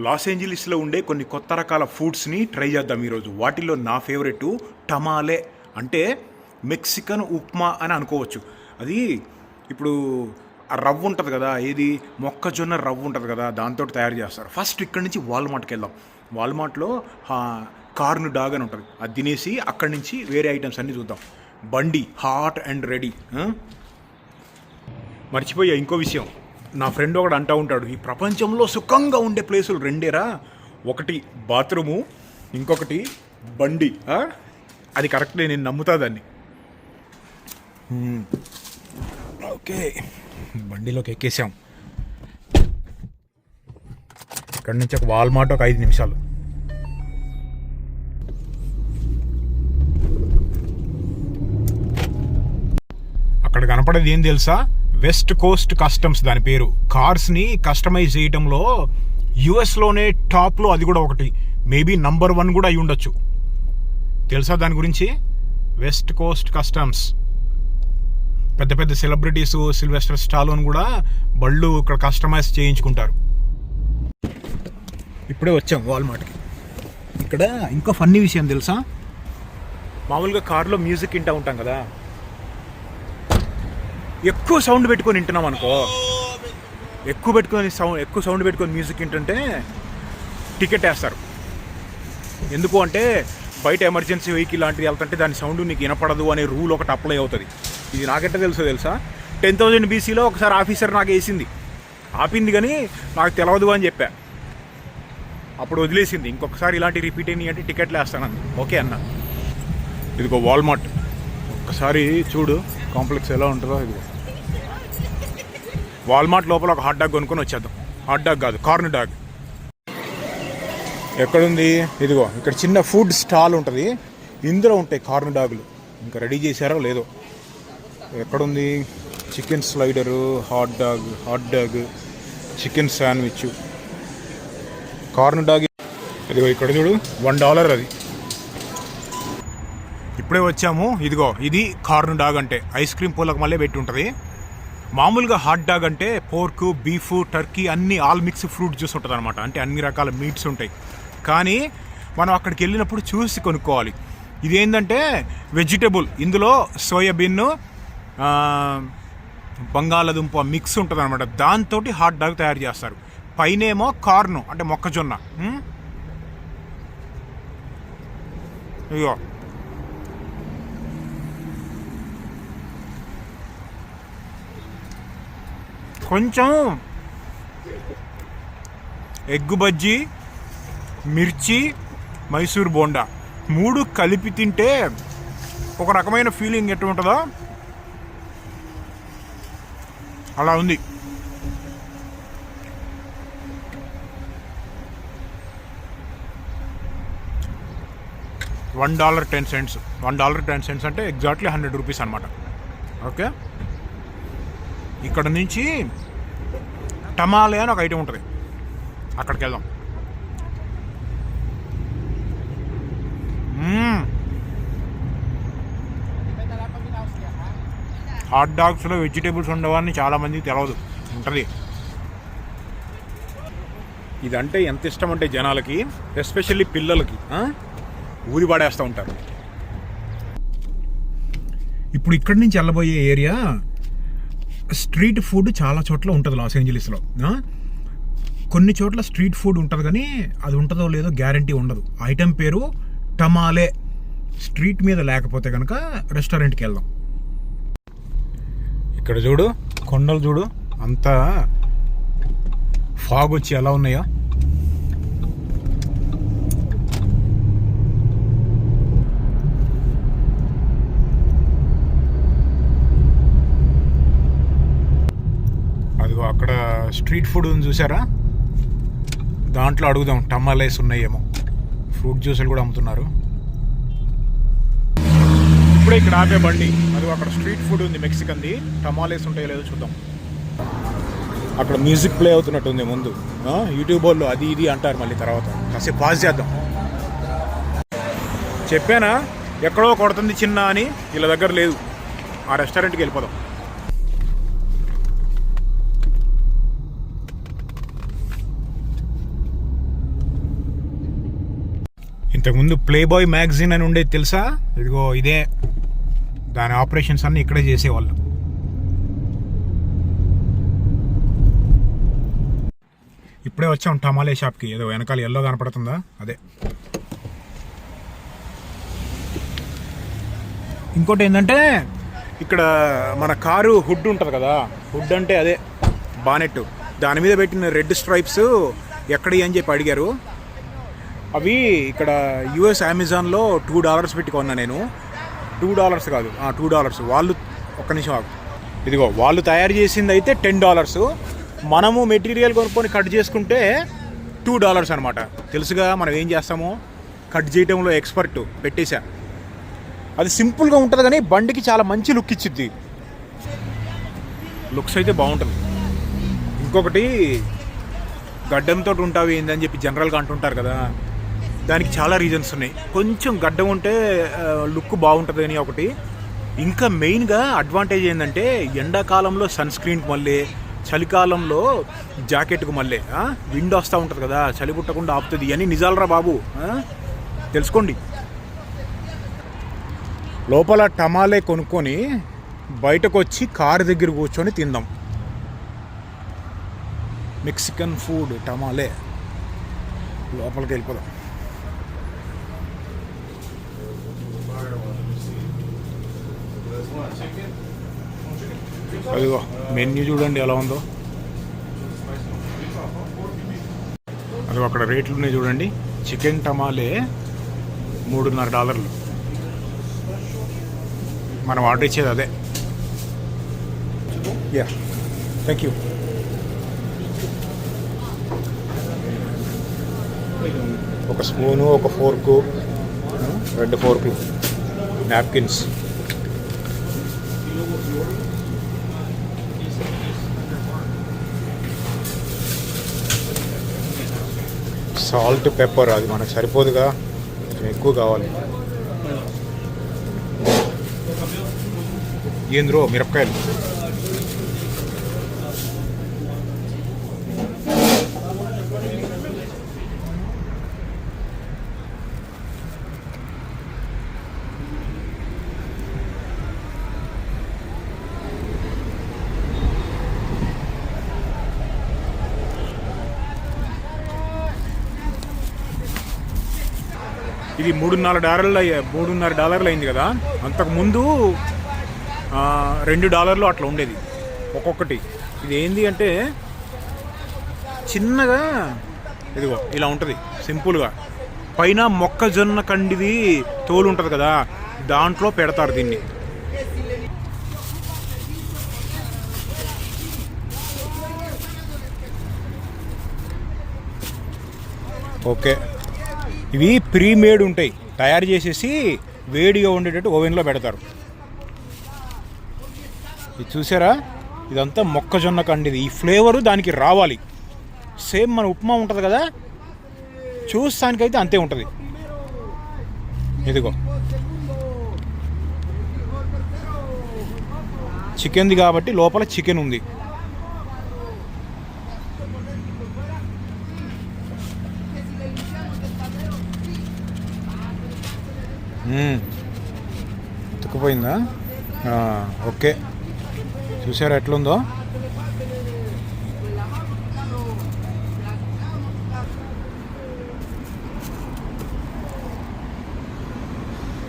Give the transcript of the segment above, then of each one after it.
Loss ఏంజలీస్లో ఉండే కొన్ని కొత్త రకాల ఫుడ్స్ని ట్రై చేద్దాం ఈరోజు. వాటిలో నా ఫేవరెట్ టమాలే, అంటే మెక్సికన్ ఉప్మా అని అనుకోవచ్చు. అది ఇప్పుడు ఆ రవ్వ ఉంటుంది కదా, ఏది మొక్కజొన్న రవ్వ ఉంటుంది కదా, దాంతో తయారు చేస్తారు. ఫస్ట్ ఇక్కడి నుంచి వాల్మార్ట్కి వెళ్దాం. వాల్మార్ట్లో కార్న్ డాగ్ అని ఉంటుంది, అది తినేసి అక్కడి నుంచి వేరే ఐటమ్స్ అన్నీ చూద్దాం. బండి హాట్ అండ్ రెడీ. మర్చిపోయా ఇంకో విషయం, నా ఫ్రెండ్ ఒకడు అంటూ ఉంటాడు, ఈ ప్రపంచంలో సుఖంగా ఉండే ప్లేసులు రెండేరా, ఒకటి బాత్రూము, ఇంకొకటి బండి. అది కరెక్ట్లే, నేను నమ్ముతా దాన్ని. ఓకే, బండిలోకి ఎక్కేసాం. ఇక్కడి నుంచి ఒక వాల్మార్ట్ ఒక 5 నిమిషాలు. అక్కడ కనపడేది ఏం తెలుసా? వెస్ట్ కోస్ట్ కస్టమ్స్ దాని పేరు. కార్స్ని కస్టమైజ్ చేయటంలో యుఎస్లోనే టాప్లో అది కూడా ఒకటి, మేబీ నంబర్ 1 కూడా అయి ఉండొచ్చు. తెలుసా దాని గురించి? West Coast customs. పెద్ద పెద్ద సెలబ్రిటీస్, సిల్వెస్టర్ స్టాలోన్ కూడా బళ్ళు ఇక్కడ కస్టమైజ్ చేయించుకుంటారు. ఇప్పుడే వచ్చాం వాల్మార్ట్కి. ఇక్కడ ఇంకా ఫన్నీ విషయం తెలుసా? మామూలుగా కార్లో మ్యూజిక్ వింటూ ఉంటాం కదా, ఎక్కువ సౌండ్ పెట్టుకొని వింటున్నాం అనుకో, ఎక్కువ సౌండ్ పెట్టుకొని మ్యూజిక్ వింటుంటే టికెట్ వేస్తారు. ఎందుకు అంటే బయట ఎమర్జెన్సీ వెహికల్ లాంటిది వెళ్తుంటే దాని సౌండ్ నీకు వినపడదు అనే రూల్ ఒకటి అప్లై అవుతుంది. ఇది నాకెట్ట తెలుసా? 10,000 BCలో ఒకసారి ఆఫీసర్ నాకు వేసింది, ఆపింది కానీ నాకు తెలియదు అని చెప్పా. అప్పుడు వదిలేసింది. ఇంకొకసారి ఇలాంటి రిపీట్ అయినాయి అంటే టికెట్లు వేస్తానంది. ఓకే అన్న. ఇదిగో వాల్మార్ట్, ఒక్కసారి చూడు కాంప్లెక్స్ ఎలా ఉంటుందో. ఇది వాల్మార్ట్ లోపల ఒక హాట్ డాగ్ కొనుక్కొని వచ్చేద్దాం. హాట్ డాగ్ కాదు, కార్న్ డాగ్. ఎక్కడుంది? ఇదిగో ఇక్కడ చిన్న ఫుడ్ స్టాల్ ఉంటుంది, ఇందులో ఉంటాయి కార్న్ డాగులు. ఇంకా రెడీ చేశారో లేదో. ఎక్కడుంది? Chicken slider, hot dog, chicken sandwich, corn dog. ఇదిగో ఇక్కడ చూడు, $1 అది. ఇప్పుడే వచ్చాము. ఇదిగో ఇది కార్న్ డాగ్ అంటే ఐస్ క్రీమ్ పూలకు మళ్ళీ పెట్టి ఉంటుంది. మామూలుగా హాట్ డాగ్ అంటే పోర్క్, బీఫ్, టర్కీ అన్నీ ఆల్ మిక్స్ ఫ్రూట్ జ్యూస్ ఉంటుంది అనమాట. అంటే అన్ని రకాల మీట్స్ ఉంటాయి. కానీ మనం అక్కడికి వెళ్ళినప్పుడు చూసి కొనుక్కోవాలి. ఇదేంటంటే వెజిటబుల్, ఇందులో సోయాబీన్, బంగాళదుంప మిక్స్ ఉంటుంది అనమాట. దాంతో హాట్ డాగ్ తయారు చేస్తారు. పైనేమో కార్న్ అంటే మొక్కజొన్న. ఇగో కొంచెం ఎగ్గు బజ్జీ, మిర్చి, మైసూర్ బోండా 3 కలిపి తింటే ఒక రకమైన ఫీలింగ్ ఎట్టు ఉంటుందో అలా ఉంది. $1.10. $1.10 అంటే ఎగ్జాక్ట్లీ 100 రూపీస్ అనమాట. ఓకే, ఇక్కడ నుంచి టమాలే అని ఒక ఐటమ్ ఉంటుంది, అక్కడికి వెళ్దాం. హాట్ డాగ్స్లో వెజిటేబుల్స్ ఉండవని చాలామందికి తెలియదు, ఉంటుంది. ఇదంటే ఎంత ఇష్టం అంటే జనాలకి, ఎస్పెషల్లీ పిల్లలకి ఊరి పడేస్తూ ఉంటారు. ఇప్పుడు ఇక్కడి నుంచి వెళ్ళబోయే ఏరియా స్ట్రీట్ ఫుడ్ చాలా చోట్ల ఉంటుంది లాస్ ఏంజలీస్లో. కొన్ని చోట్ల స్ట్రీట్ ఫుడ్ ఉంటుంది కానీ అది ఉంటుందో లేదో గ్యారంటీ ఉండదు. ఐటెం పేరు టమాలే. స్ట్రీట్ మీద లేకపోతే కనుక రెస్టారెంట్కి వెళ్దాం. ఇక్కడ చూడు, కొండలు చూడు, అంతా ఫాగ్ వచ్చి ఎలా ఉన్నాయో. అదిగో అక్కడ స్ట్రీట్ ఫుడ్ ఉంది చూసారా, దాంట్లో అడుగుదాం. టమాలేస్ ఉన్నాయేమో, ఫ్రూట్ జ్యూసులు కూడా అమ్ముతున్నారు. ఇప్పుడే ఇక్కడ ఆపే బండి. అది అక్కడ స్ట్రీట్ ఫుడ్ ఉంది మెక్సికన్ది, టమాలేస్ ఉంటాయో లేదో చూద్దాం. అక్కడ మ్యూజిక్ ప్లే అవుతున్నట్టుంది ముందు. యూట్యూబ్ వాళ్ళు అది ఇది అంటారు, మళ్ళీ తర్వాత కాసేపు పాజ్ చేద్దాం. చెప్పానా ఎక్కడో కొడుతుంది చిన్న అని, వీళ్ళ దగ్గర లేదు. ఆ రెస్టారెంట్కి వెళ్ళిపోదాం. ఇంతకుముందు ప్లే బాయ్ మ్యాగజైన్ అని ఉండేది తెలుసా? ఇదిగో ఇదే, దాని ఆపరేషన్స్ అన్నీ ఇక్కడే చేసేవాళ్ళు. ఇప్పుడే వచ్చాం టమాలే షాప్కి. ఏదో వెనకాల ఎల్లో కనపడుతుందా, అదే. ఇంకోటి ఏంటంటే ఇక్కడ మన కారు హుడ్ ఉంటుంది కదా, హుడ్ అంటే అదే బానెట్, దాని మీద పెట్టిన రెడ్ స్ట్రైప్స్ ఎక్కడి అని చెప్పి అడిగారు. అవి ఇక్కడ యుఎస్ అమెజాన్లో $2 పెట్టి కొన్నా నేను. $2 కాదు, $2. వాళ్ళు ఒక్క నిమిషం ఆగు. ఇదిగో వాళ్ళు తయారు చేసింది అయితే $10. మనము మెటీరియల్ కొనుక్కొని కట్ చేసుకుంటే $2 అనమాట. తెలుసుగా మనం ఏం చేస్తామో, కట్ చేయడంలో ఎక్స్పర్ట్ పెట్టేశా. అది సింపుల్గా ఉంటుంది కానీ బండికి చాలా మంచి లుక్ ఇచ్చిద్ది. లుక్స్ అయితే బాగుంటుంది. ఇంకొకటి, గడ్డంతో ఉంటావి ఏందని చెప్పి జనరల్గా అంటుంటారు కదా, దానికి చాలా రీజన్స్ ఉన్నాయి. కొంచెం గడ్డం ఉంటే లుక్ బాగుంటుంది అని ఒకటి. ఇంకా మెయిన్గా అడ్వాంటేజ్ ఏంటంటే ఎండాకాలంలో సన్ స్క్రీన్కి మళ్ళీ, చలికాలంలో జాకెట్కు మళ్ళీ విండ్ వస్తూ ఉంటుంది కదా, చలి పుట్టకుండా ఆపుతుంది. అని నిజాలరా బాబు, తెలుసుకోండి. లోపల టమాలే కొనుక్కొని బయటకు వచ్చి కారు దగ్గర కూర్చొని తిందాం. Mexican food tamale. లోపలికి వెళ్ళిపోదాం. అదిగో మెన్యూ చూడండి ఎలా ఉందో. అది అక్కడ రేట్లు ఉన్నాయి చూడండి. చికెన్ టమాలే $3.5. మనం ఆర్డర్ ఇచ్చేది అదే. Yeah, thank you. ఒక స్పూను, ఒక ఫోర్కు, 2 ఫోర్కులు, నాప్కిన్స్. సాల్ట్, పెప్పర్ అది మనకు సరిపోదుగా, కొంచెం ఎక్కువ కావాలి. ఏంద్రో మిరపకాయలు. ఇది $3.5 అయింది కదా. అంతకుముందు $2 అట్లా ఉండేది ఒక్కొక్కటి. ఇది ఏంది అంటే చిన్నగా, ఇదిగో ఇలా ఉంటుంది సింపుల్గా. పైన మొక్కజొన్న కండిది తోలు ఉంటుంది కదా, దాంట్లో పెడతారు దీన్ని. ఓకే, ఇవి ప్రీమేడ్ ఉంటాయి, తయారు చేసేసి వేడిగా ఉండేటట్టు ఓవెన్లో పెడతారు. ఇది చూసారా, ఇదంతా మొక్కజొన్న కండిది. ఈ ఫ్లేవరు దానికి రావాలి. సేమ్ మన ఉప్మా ఉంటుంది కదా, చూస్తానికైతే అంతే ఉంటుంది. ఇదిగో చికెన్ది కాబట్టి లోపల చికెన్ ఉంది. ఉతుక్కుపోయిందా? ఓకే, చూసారా ఎట్లుందో.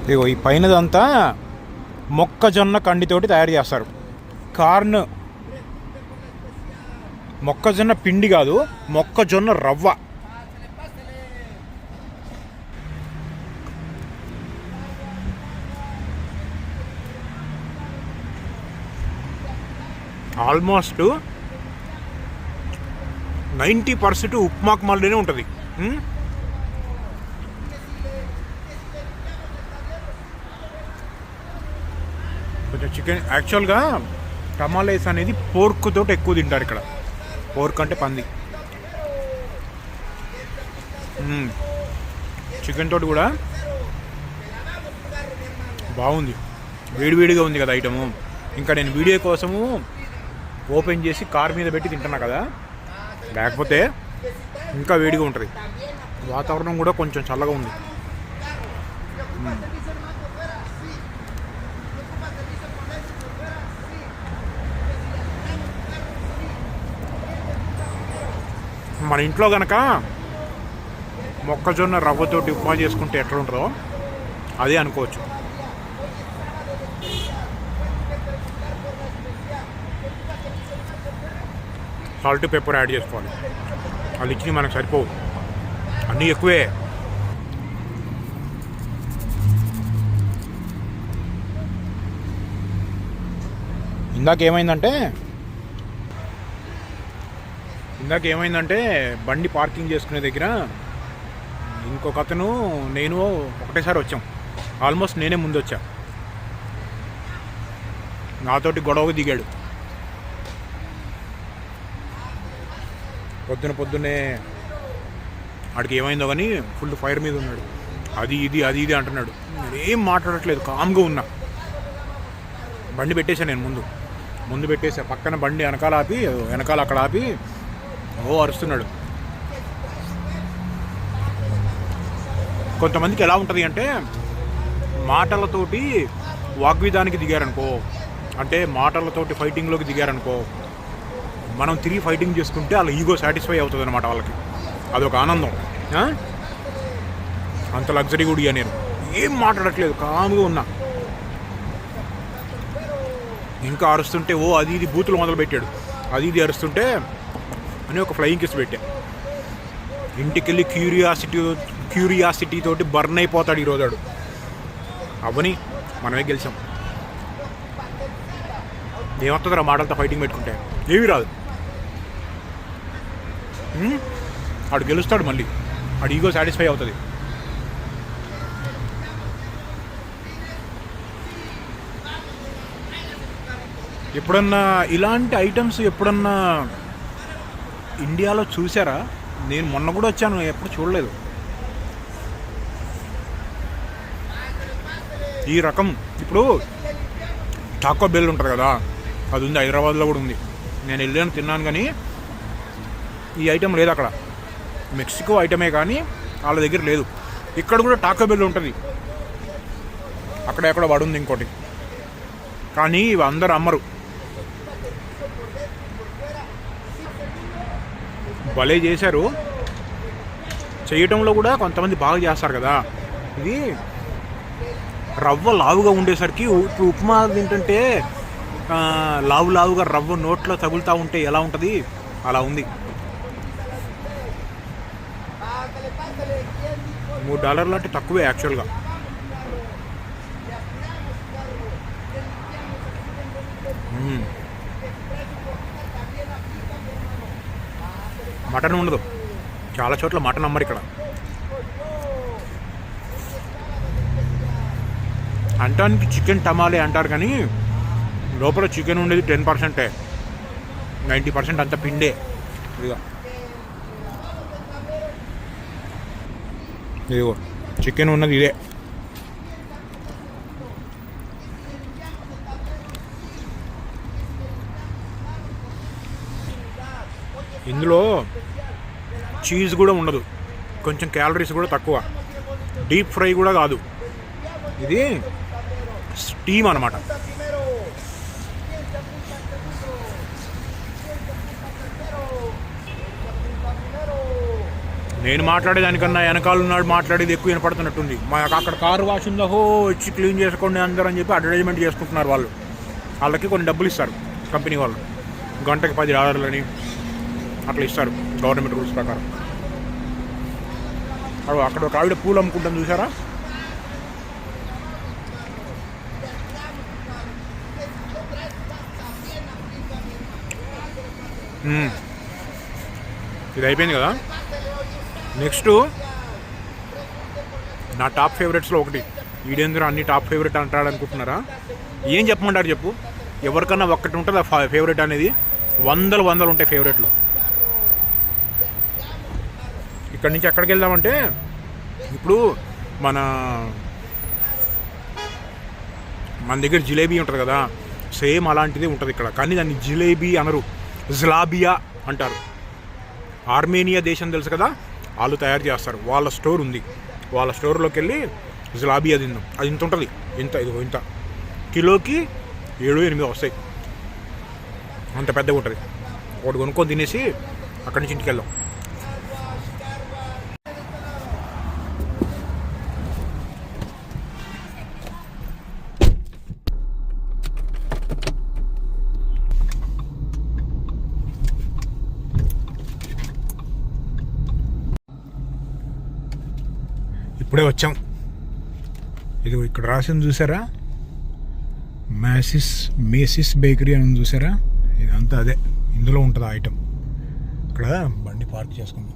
ఇదిగో ఈ పైనదంతా మొక్కజొన్న కండితోటి తయారు చేస్తారు. కార్న్, మొక్కజొన్న పిండి కాదు, మొక్కజొన్న రవ్వ. ఆల్మోస్ట్ 90% ఉప్మాకు మళ్ళీనే ఉంటుంది. కొంచెం చికెన్, యాక్చువల్గా టమాలేస్ అనేది పోర్క్ తోటి ఎక్కువ తింటారు ఇక్కడ. పోర్క్ అంటే పంది. చికెన్ తోటి కూడా బాగుంది. వేడివేడిగా ఉంది కదా ఐటము. ఇంకా నేను వీడియో కోసము ఓపెన్ చేసి కార్ మీద పెట్టి తింటున్నా కదా, లేకపోతే ఇంకా వేడిగా ఉంటుంది. వాతావరణం కూడా కొంచెం చల్లగా ఉంది. మన ఇంట్లో కనుక మొక్కజొన్న రవ్వతోటి ఉప్మా చేసుకుంటే ఎట్లా ఉంటుందో అదే అనుకోవచ్చు. సాల్ట్ పెప్పర్ యాడ్ చేసుకోవాలి. అది ఇచ్చి మనకు సరిపోవు, అన్నీ ఎక్కువే. ఇందాకేమైందంటే బండి పార్కింగ్ చేసుకునే దగ్గర ఇంకొక అతను నేను ఒకటేసారి వచ్చాం. ఆల్మోస్ట్ నేనే ముందు వచ్చా. నాతోటి గొడవకు దిగాడు. పొద్దున్నే ఆడికి ఏమైందో కానీ ఫుల్ ఫైర్ మీద ఉన్నాడు. అది ఇది అంటున్నాడు. నేనేం మాట్లాడట్లేదు, కామ్గా ఉన్నా. బండి పెట్టేశాను నేను ముందు పెట్టేసా. పక్కన బండి వెనకాల అక్కడ ఆపి అరుస్తున్నాడు. కొంతమందికి ఎలా ఉంటుంది అంటే మాటలతోటి వాగ్విధానికి దిగారనుకో, అంటే మాటలతోటి ఫైటింగ్లోకి దిగారనుకో, మనం తిరిగి ఫైటింగ్ చేసుకుంటే వాళ్ళ ఈగో సాటిస్ఫై అవుతుంది అనమాట. వాళ్ళకి అదొక ఆనందం. అంత లగ్జరీ కూడా నేను ఏం మాట్లాడట్లేదు, కామ్గా ఉన్నా. ఇంకా అరుస్తుంటే అది ఇది బూతులు మొదలు పెట్టాడు. అది ఇది అరుస్తుంటే అని ఒక ఫ్లయింగ్ కిస్ పెట్టా. ఇంటికెళ్ళి క్యూరియాసిటీ తోటి బర్న్ అయిపోతాడు ఈరోజు వాడు. అవని మనమే గెలిచాం. ఏమవుతుందిరా మాటలతో ఫైటింగ్ పెట్టుకుంటే? ఏమీ రాదు. ఆడు గెలుస్తాడు, మళ్ళీ ఆడు ఈగో సాటిస్ఫై అవుతుంది. ఎప్పుడన్నా ఇలాంటి ఐటమ్స్ ఎప్పుడన్నా ఇండియాలో చూసారా? నేను మొన్న కూడా వచ్చాను, ఎప్పుడు చూడలేదు. ఈ రకం ఇప్పుడు టాకో బెల్ ఉంటుంది కదా, అది ఉంది, హైదరాబాద్లో కూడా ఉంది. నేను వెళ్ళాను, తిన్నాను, కానీ ఈ ఐటెం లేదు అక్కడ. మెక్సికో ఐటమే కానీ వాళ్ళ దగ్గర లేదు. ఇక్కడ కూడా టాకో బెల్ ఉంటుంది, అక్కడ ఎక్కడ పడుంది ఇంకోటి, కానీ ఇవి అందరు అమ్మరు. భలే చేశారు. చేయటంలో కూడా కొంతమంది బాగా చేస్తారు కదా. ఇది రవ్వ లావుగా ఉండేసరికి ఉప్మా తింటుంటే లావుగా రవ్వ నోట్లో తగులుతూ ఉంటే ఎలా ఉంటుంది అలా ఉంది. $3 అంటే తక్కువే యాక్చువల్గా. మటన్ ఉండదు, చాలా చోట్ల మటన్ అమ్మరు ఇక్కడ. అంటానికి చికెన్ టమాలే అంటారు, కానీ లోపల చికెన్ ఉండేది 10%, 90% అంత పిండే. ఇదిగో చికెన్ ఉన్నది ఇదే. ఇందులో చీజ్ కూడా ఉండదు, కొంచెం క్యాలరీస్ కూడా తక్కువ, డీప్ ఫ్రై కూడా కాదు, ఇది స్టీమ్ అన్నమాట. నేను మాట్లాడేదానికన్నా వెనకాల ఉన్నాడు మాట్లాడేది ఎక్కువ వినపడుతున్నట్టుంది. మాకు అక్కడ కారు వాష్ ఉందో, వచ్చి క్లీన్ చేసుకోండి అందరూ అని చెప్పి అడ్వర్టైజ్మెంట్ చేసుకుంటున్నారు వాళ్ళు. వాళ్ళకి కొన్ని డబ్బులు ఇస్తారు కంపెనీ వాళ్ళు, గంటకి $10 అని అట్లా ఇస్తారు గవర్నమెంట్ రూల్స్ ప్రకారం. అక్కడ ఒక ఆవిడ పూలు అమ్ముకుంటాను చూసారా? ఇది అయిపోయింది కదా. నెక్స్ట్ నా టాప్ ఫేవరెట్స్లో ఒకటి. ఈడేంద్ర అన్ని టాప్ ఫేవరెట్ అంటాడు అనుకుంటున్నారా? ఏం చెప్పమంటారు చెప్పు? ఎవరికన్నా ఒక్కటి ఉంటుంది ఫేవరెట్ అనేది, వందలు ఉంటాయి ఫేవరెట్లు. ఇక్కడి నుంచి ఎక్కడికి వెళ్దామంటే, ఇప్పుడు మన దగ్గర జిలేబీ ఉంటుంది కదా, సేమ్ అలాంటిదే ఉంటుంది ఇక్కడ, కానీ దాన్ని జిలేబీ అనరు, జ్లాబియా అంటారు. ఆర్మేనియా దేశం తెలుసు కదా, వాళ్ళు తయారు చేస్తారు. వాళ్ళ స్టోర్ ఉంది, వాళ్ళ స్టోర్లోకి వెళ్ళి జలాబీ అది తిందాం. అది ఇంత ఉంటుంది, ఇంత ఇదిగో ఇంత, కిలోకి 7-8 వస్తాయి, అంత పెద్దగా ఉంటుంది. ఒకటి కొనుక్కొని తినేసి అక్కడి నుంచి ఇంటికి వెళ్దాం. ఇప్పుడే వచ్చాం. ఇది ఇక్కడ రాసింది చూసారా, మేసిస్ బేకరీ అని చూసారా, ఇదంతా అదే, ఇందులో ఉంటుంది ఆ ఐటమ్. ఇక్కడ బండి పార్క్ చేసుకుందాం.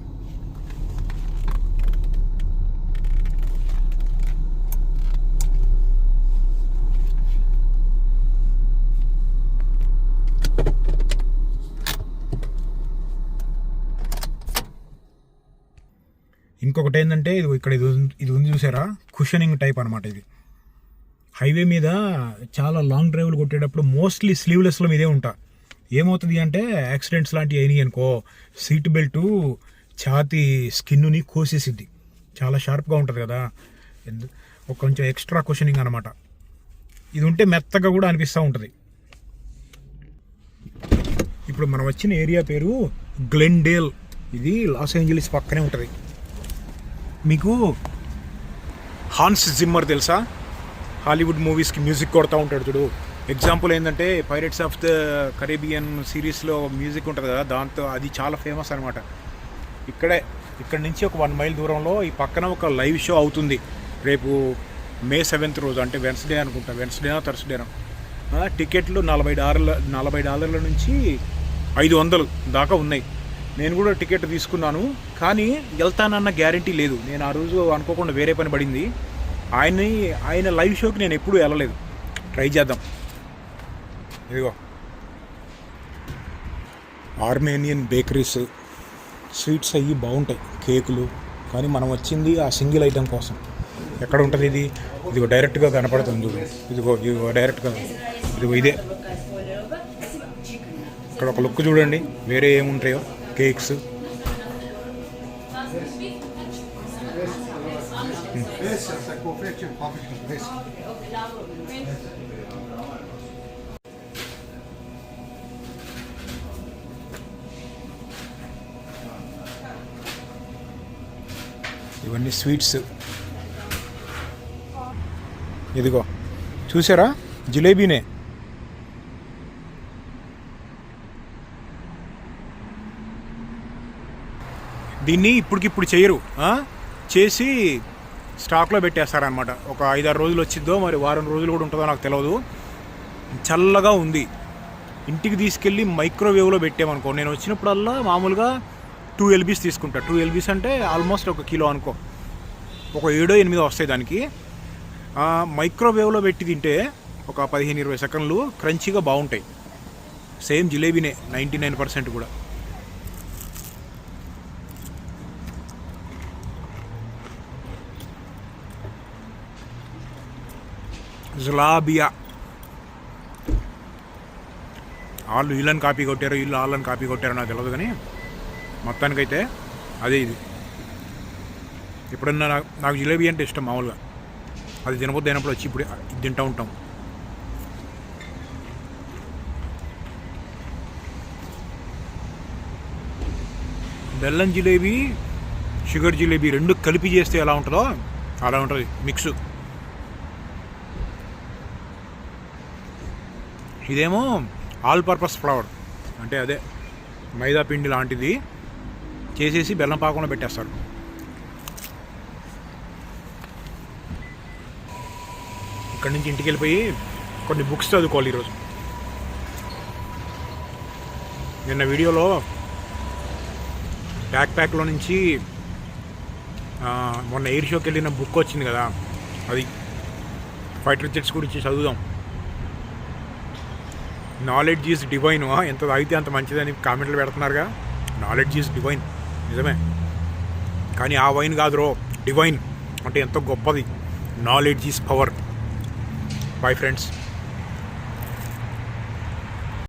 ఇంకొకటి ఏంటంటే ఇక్కడ ఇది ఉంది చూసారా, కుషనింగ్ టైప్ అనమాట. ఇది హైవే మీద చాలా లాంగ్ డ్రైవ్లు కొట్టేటప్పుడు మోస్ట్లీ స్లీవ్లెస్లో మీదే ఉంటా. ఏమవుతుంది అంటే యాక్సిడెంట్స్ లాంటివి అయినాయి అనుకో, సీట్ బెల్ట్ ఛాతీ స్కిన్ని కోసేసిద్ది. చాలా షార్ప్గా ఉంటుంది కదా, ఒక కొంచెం ఎక్స్ట్రా కుషనింగ్ అనమాట. ఇది ఉంటే మెత్తగా కూడా అనిపిస్తూ ఉంటుంది. ఇప్పుడు మనం వచ్చిన ఏరియా పేరు గ్లెండేల్. ఇది లాస్ ఏంజలీస్ పక్కనే ఉంటుంది. మీకు హాన్స్ జిమ్మర్ తెలుసా? హాలీవుడ్ మూవీస్కి మ్యూజిక్ కొడతా ఉంటాడు చూడు. ఎగ్జాంపుల్ ఏంటంటే పైరేట్స్ ఆఫ్ ద కరేబియన్ సిరీస్లో మ్యూజిక్ ఉంటుంది కదా, దాంతో అది చాలా ఫేమస్ అనమాట. ఇక్కడ నుంచి ఒక 1 మైల్ దూరంలో ఈ పక్కన ఒక లైవ్ షో అవుతుంది రేపు May 7th రోజు, అంటే వెన్స్డే అనుకుంటా, వెన్స్డేనా థర్స్డేనా. టికెట్లు $40 నుంచి 500 దాకా ఉన్నాయి. నేను కూడా టికెట్ తీసుకున్నాను, కానీ వెళ్తానన్న గ్యారంటీ లేదు. నేను ఆ రోజు అనుకోకుండా వేరే పని పడింది. ఆయన లైవ్ షోకి నేను ఎప్పుడూ వెళ్ళలేదు. ట్రై చేద్దాం. ఇదిగో ఆర్మేనియన్ బేకరీస్, స్వీట్స్ అయ్యి బాగుంటాయి, కేకులు. కానీ మనం వచ్చింది ఆ సింగిల్ ఐటెం కోసం. ఎక్కడ ఉంటుంది ఇది? ఇదిగో డైరెక్ట్గా కనపడుతుంది చూడు. ఇదిగో డైరెక్ట్గా ఇదే. ఇక్కడ ఒక లుక్ చూడండి, వేరే ఏముంటాయో కేక్స్. ఇవన్నీ స్వీట్స్. ఇదిగో చూసారా, జిలేబీనే. దీన్ని ఇప్పటికిప్పుడు చేయరు, చేసి స్టాక్లో పెట్టేస్తారనమాట. ఒక 5-6 రోజులు వచ్చిద్దో, మరి వారం రోజులు కూడా ఉంటుందో నాకు తెలియదు. చల్లగా ఉంది. ఇంటికి తీసుకెళ్ళి మైక్రోవేవ్లో పెట్టామనుకో. నేను వచ్చినప్పుడల్లా మామూలుగా 2 LBs తీసుకుంటా. 2 LBs అంటే ఆల్మోస్ట్ 1 కిలో అనుకో. ఒక 7-8 వస్తాయి దానికి. మైక్రోవేవ్లో పెట్టి తింటే ఒక 15-20 సెకండ్లు క్రంచీగా బాగుంటాయి. సేమ్ జిలేబీనే 99% కూడా. జలాబియా. వాళ్ళు వీళ్ళని కాపీ కొట్టారు, వీళ్ళు వాళ్ళని కాపీ కొట్టారో నాకు తెలియదు, కానీ మొత్తానికైతే అదే ఇది. ఎప్పుడన్నా నాకు జిలేబీ అంటే ఇష్టం మామూలుగా. అది తినబోద్దు అయినప్పుడు వచ్చి ఇప్పుడు ఇది తింటూ ఉంటాం. బెల్లం జిలేబీ, షుగర్ జిలేబీ రెండు కలిపి చేస్తే ఎలా ఉంటుందో అలా ఉంటుంది మిక్స్. ఇదేమో ఆల్ పర్పస్ ఫ్లవర్, అంటే అదే మైదా పిండి లాంటిది చేసేసి బెల్లం పాకంలో పెట్టేస్తారు. ఇక్కడి నుంచి ఇంటికి వెళ్ళిపోయి కొన్ని బుక్స్ చదువుకోవాలి ఈరోజు. నిన్న వీడియోలో ప్యాక్లో నుంచి మొన్న ఎయిర్ షోకి వెళ్ళిన బుక్ వచ్చింది కదా, అది ఫైటర్ జెట్స్ గురించి చదువుదాం. Knowledge is divine. ఎంత తాగితే అంత మంచిదని కామెంట్లు పెడుతున్నారుగా. నాలెడ్జ్ ఈజ్ డివైన్, నిజమే. కానీ ఆ వైన్ కాదు, డివైన్ అంటే ఎంతో గొప్పది. Knowledge is power. Bye friends.